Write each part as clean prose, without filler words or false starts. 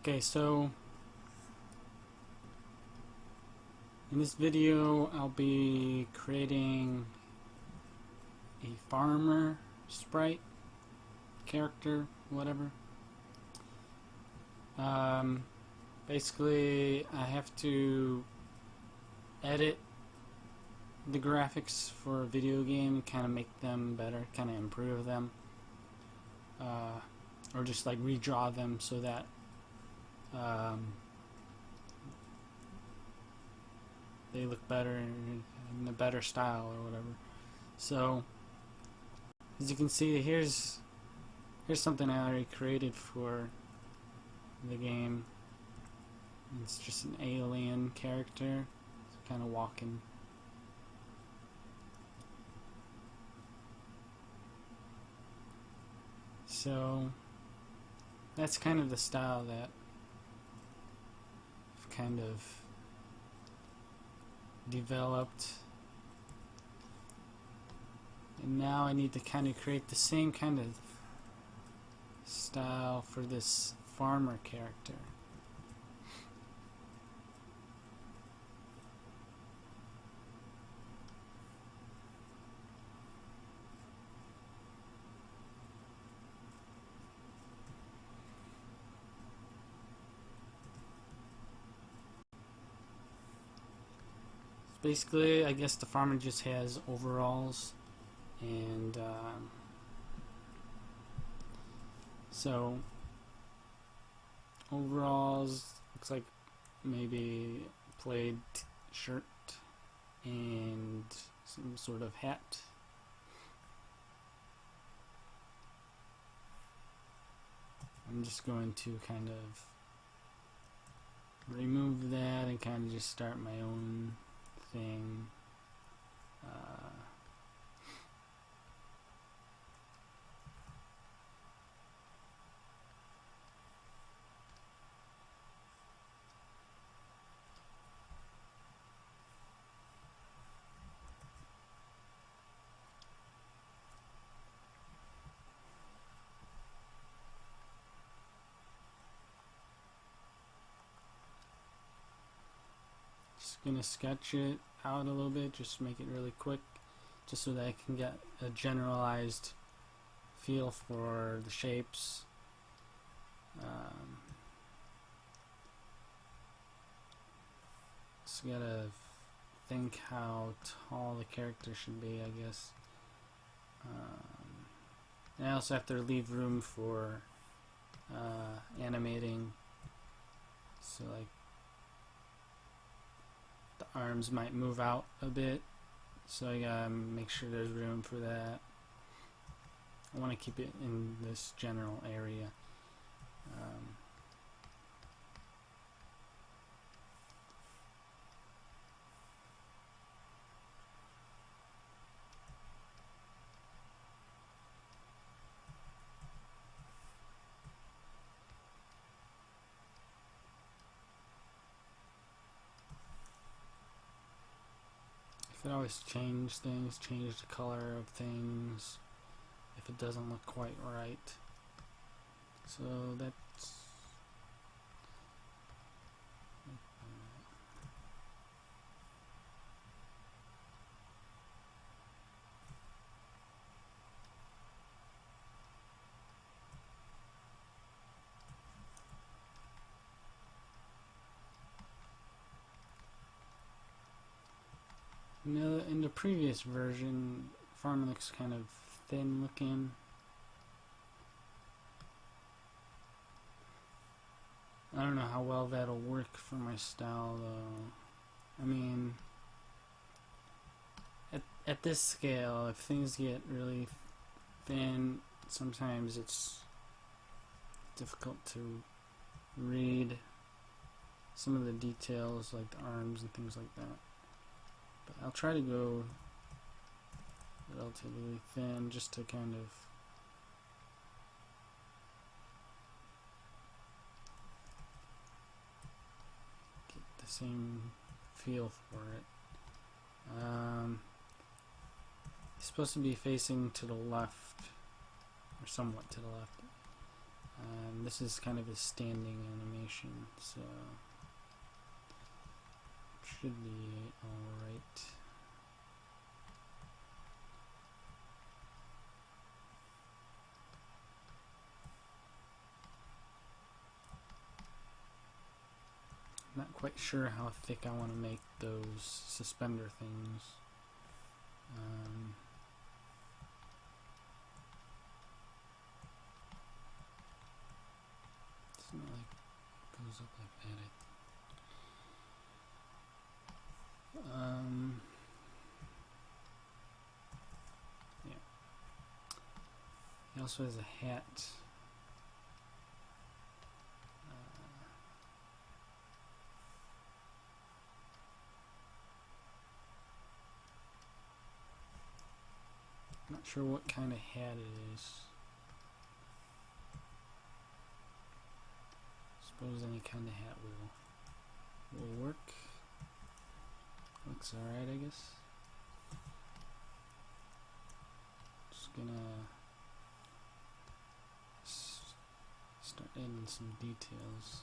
Okay, so in this video I'll be creating a farmer sprite, character, whatever. Basically I have to edit the graphics for a video game, kind of make them better, kind of improve them, or just like redraw them so that they look better in a better style or whatever. So as you can see, here's something I already created for the game. It's just an alien character, it's kind of walking. So that's kind of the style that I've kind of developed, and now I need to kind of create the same kind of style for this farmer character. Basically, I guess the farmer just has overalls, and so overalls, looks like maybe plaid shirt and some sort of hat. I'm just going to kind of remove that and kind of just start my own thing. Just gonna sketch it out a little bit, just make it really quick, just so that I can get a generalized feel for the shapes. Just gotta think how tall the character should be, I guess. And I also have to leave room for animating, so like the arms might move out a bit, so I gotta make sure there's room for that. I want to keep it in this general area. I could always change things, change the color of things if it doesn't look quite right. So that's in the previous version, farm looks kind of thin looking. I don't know how well that'll work for my style though. I mean, at this scale, if things get really thin, sometimes it's difficult to read some of the details, like the arms and things like that. But I'll try to go relatively thin, just to kind of get the same feel for it. It's supposed to be facing to the left, or somewhat to the left. This is kind of a standing animation, so should be alright. Not quite sure how thick I want to make those suspender things. It's not like it goes up like that. Yeah. He also has a hat. Not sure what kind of hat it is. Suppose any kind of hat will work. Looks alright, I guess. Just gonna start adding some details.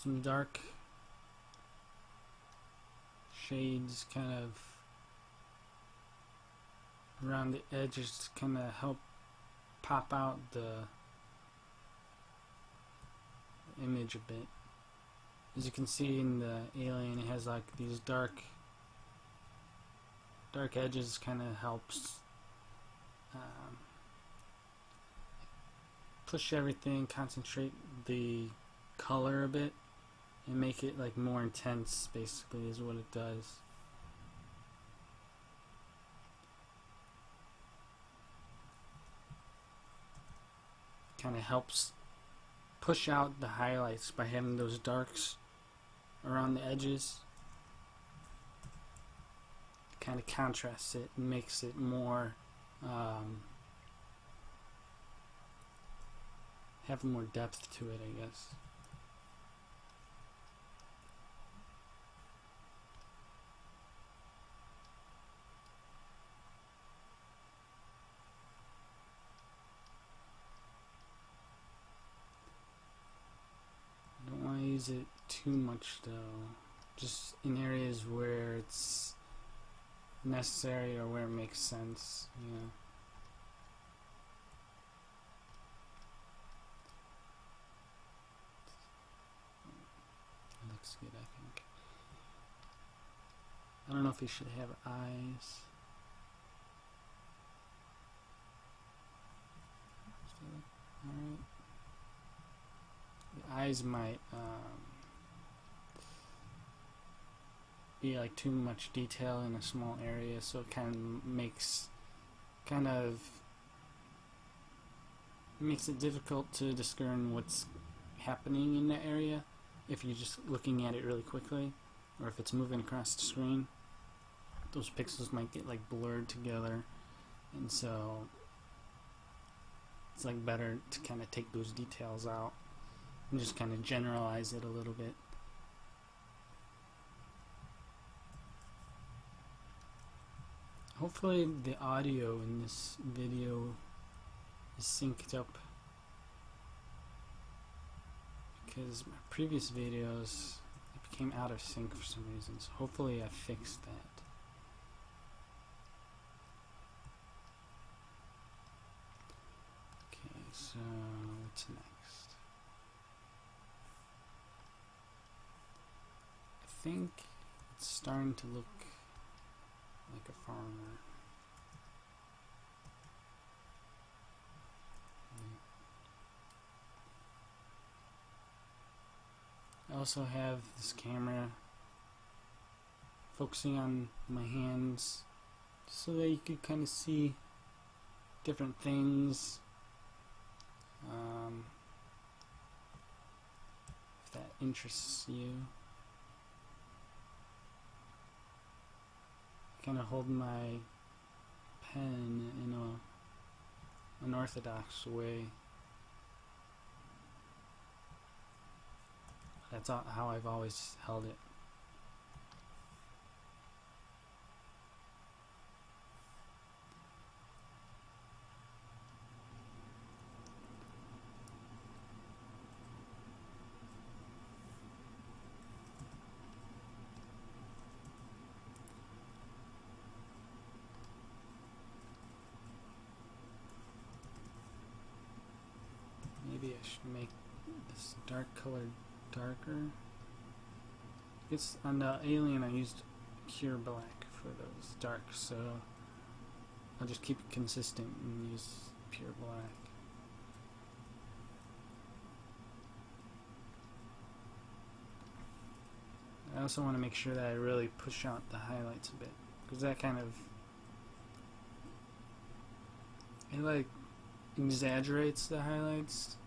Some dark shades kind of around the edges to kind of help pop out the image a bit. As you can see in the alien, it has like these dark edges, kind of helps push everything, concentrate the color a bit, and make it like more intense, basically, is what it does. Kind of helps push out the highlights by having those darks around the edges. Kind of contrasts it and makes it more have more depth to it, I guess. Use it too much though, just in areas where it's necessary or where it makes sense. Yeah. It looks good, I think. I don't know if he should have eyes. Alright. The eyes might be like too much detail in a small area, so it kind of makes it difficult to discern what's happening in that area if you're just looking at it really quickly, or if it's moving across the screen. Those pixels might get like blurred together, and so it's like better to kind of take those details out and just kind of generalize it a little bit. Hopefully the audio in this video is synced up, because my previous videos, it became out of sync for some reason, so hopefully I fixed that. Okay, so what's next? I think it's starting to look like a farmer. I also have this camera focusing on my hands so that you could kind of see different things. If that interests you. Kind of hold my pen in an orthodox way. That's how I've always held it. Maybe I should make this dark color darker. It's on the alien I used pure black for those darks, so I'll just keep it consistent and use pure black. I also want to make sure that I really push out the highlights a bit, because that kind of, it like exaggerates the highlights.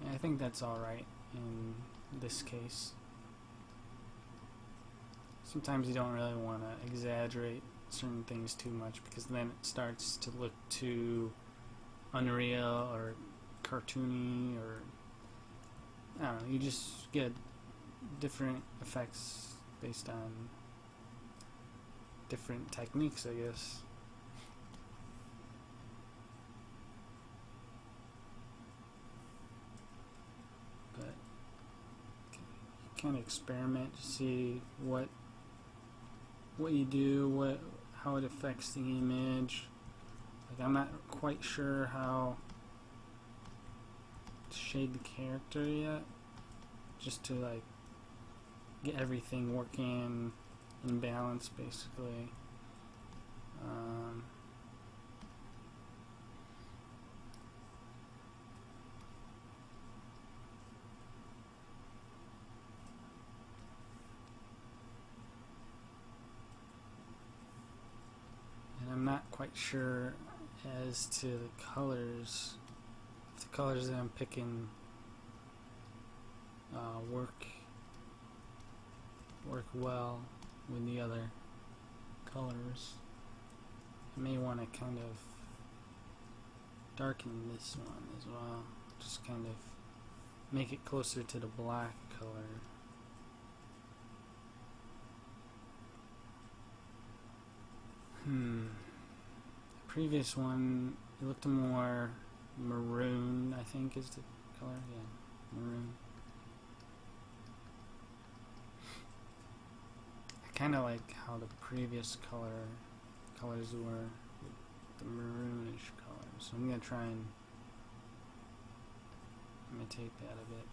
And I think that's alright in this case. Sometimes you don't really want to exaggerate certain things too much, because then it starts to look too unreal or cartoony, or I don't know, you just get different effects based on different techniques, I guess. But kind of experiment to see what you do, how it affects the image. Like, I'm not quite sure how to shade the character yet, just to like get everything working in balance, basically. And I'm not quite sure as to the colors. If the colors that I'm picking work well with the other colors. I may want to kind of darken this one as well, just kind of make it closer to the black color. The previous one, it looked more maroon, I think is the color. Yeah, maroon. I kind of like how the previous colors were, the maroonish color. So I'm going to try and imitate that a bit.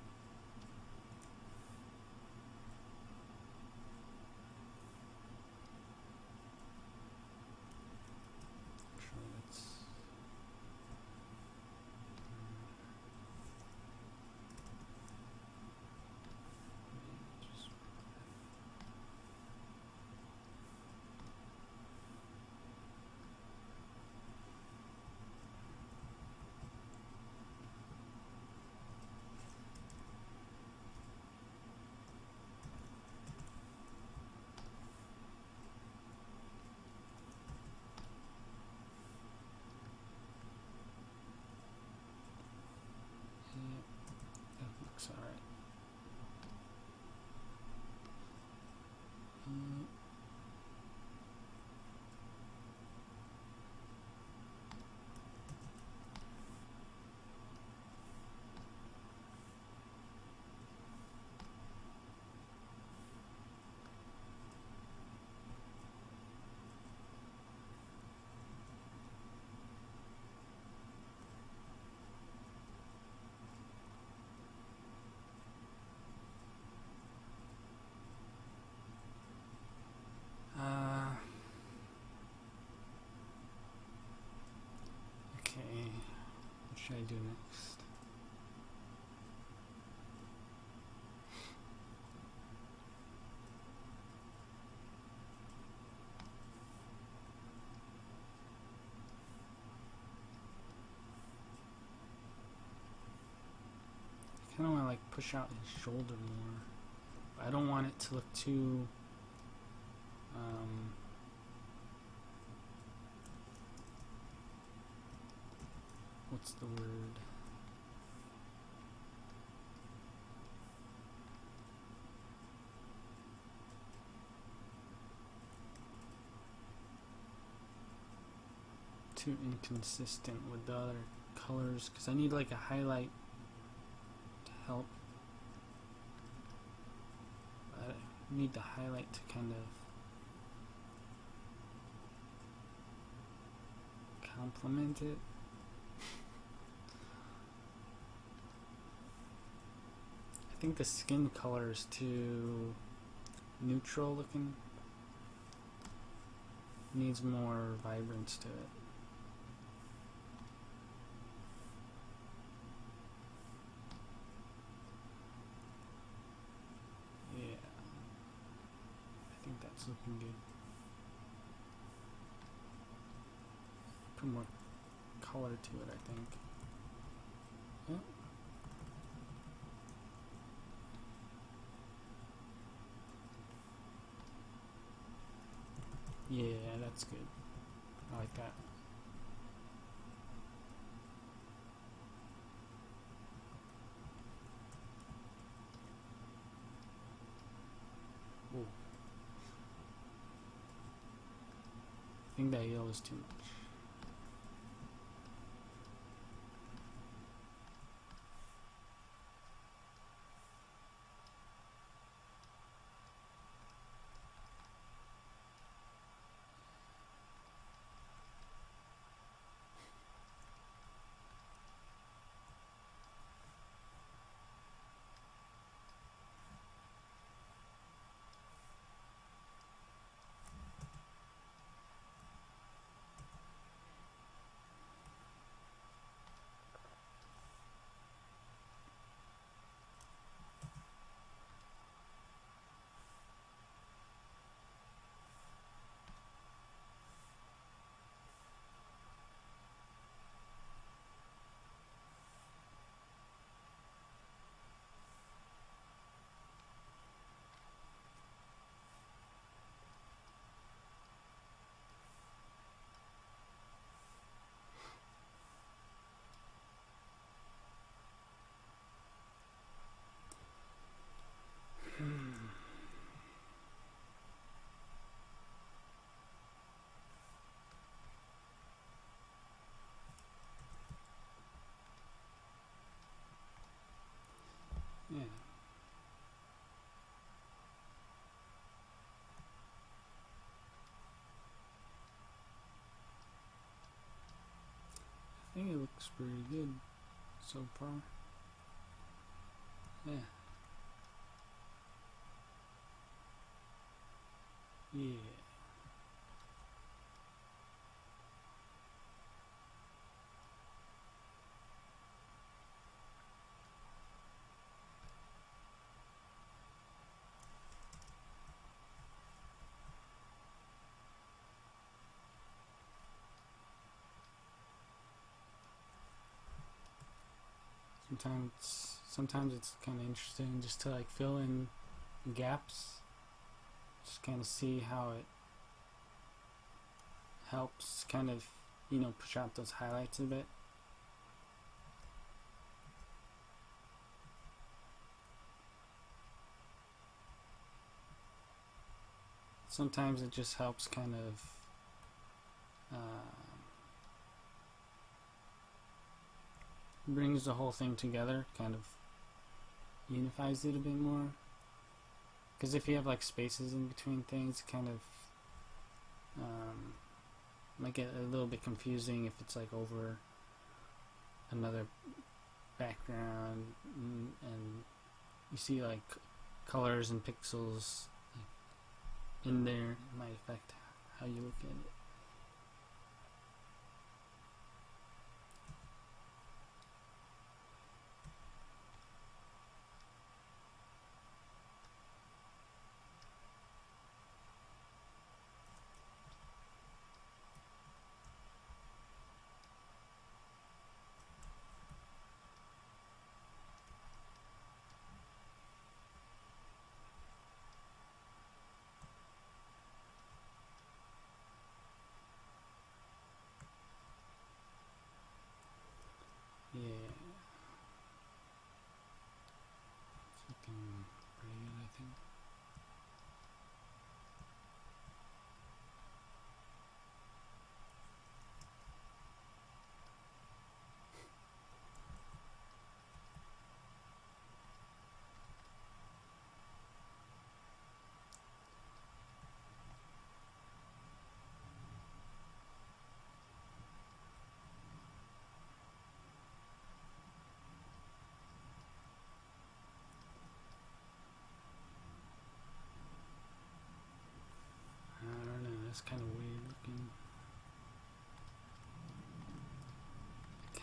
Looks alright. Okay, what should I do next? like push out his shoulder more. I don't want it to look too what's the word? Too inconsistent with the other colors, because I need like a highlight to help. I need the highlight to kind of complement it. I think the skin color is too neutral looking. Needs more vibrance to it. Yeah, I think that's looking good. Put more color to it, I think. Yeah. Yeah, that's good. I like that. Ooh. I think that yellow is too much. Yeah. I think it looks pretty good so far. Yeah. Yeah. Sometimes it's kind of interesting just to like fill in gaps, just kind of see how it helps kind of, you know, push out those highlights a bit. Sometimes it just helps kind of brings the whole thing together, kind of unifies it a bit more. Because if you have like spaces in between things, kind of might get a little bit confusing if it's like over another background, and you see like colors and pixels in there. It might affect how you look at it.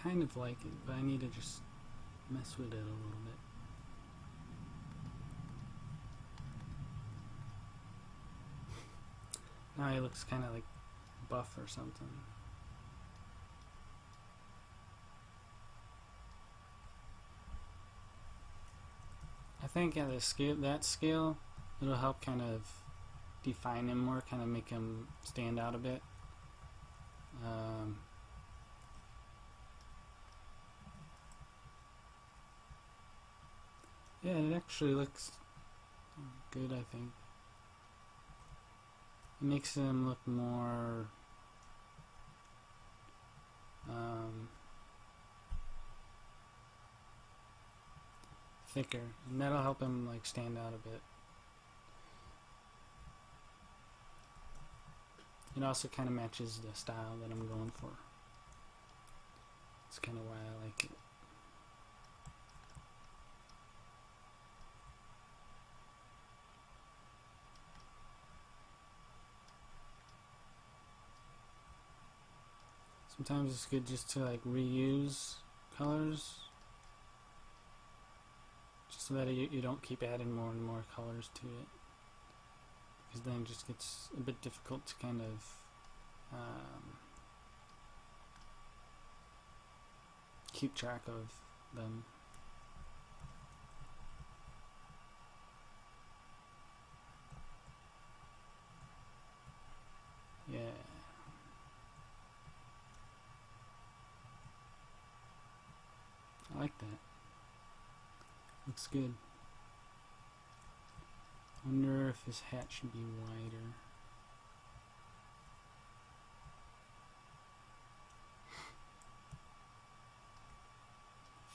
kind of like it, but I need to just mess with it a little bit. Now he looks kind of like buff or something. I think at that scale, it'll help kind of define him more, kind of make him stand out a bit. Yeah, it actually looks good, I think. It makes him look more thicker, and that'll help him like stand out a bit. It also kind of matches the style that I'm going for. That's kind of why I like it. Sometimes it's good just to like reuse colors, just so that you don't keep adding more and more colors to it, because then it just gets a bit difficult to kind of keep track of them. Yeah. I like that. Looks good. Wonder if his hat should be wider.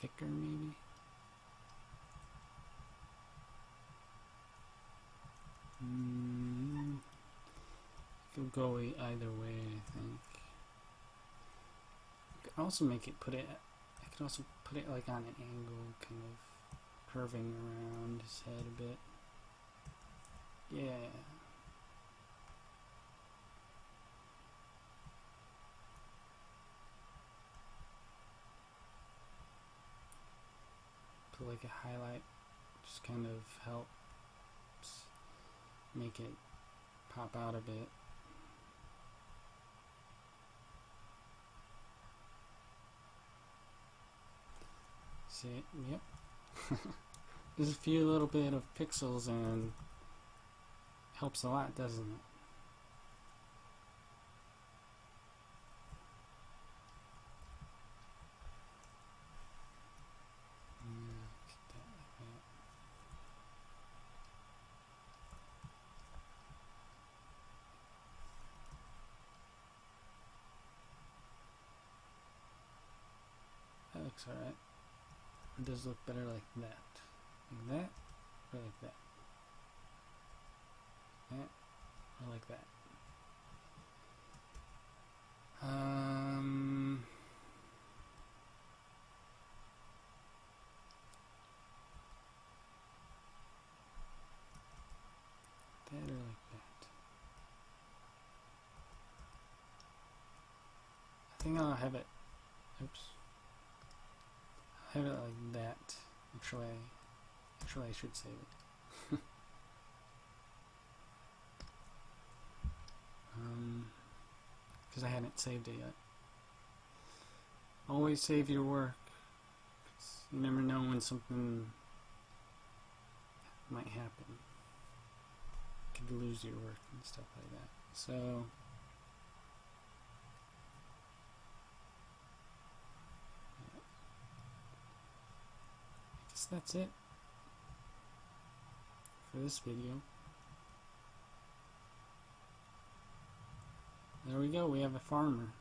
Thicker, maybe? Could go either way, I think. I could also make it I could also put it like on an angle, kind of curving around his head a bit. Yeah. Put like a highlight, just kind of helps make it pop out a bit. See, yep. There's a few little bit of pixels and helps a lot, doesn't it? That looks alright. It does look better like that. Like that, or like that. That, or like that. That or like that. I think I'll have it. Oops. I'll have it like that. Actually, I should save it. Because I hadn't saved it yet. Always save your work. You never know when something might happen. You could lose your work and stuff like that. So I guess that's it for this video. There we go, we have a farmer.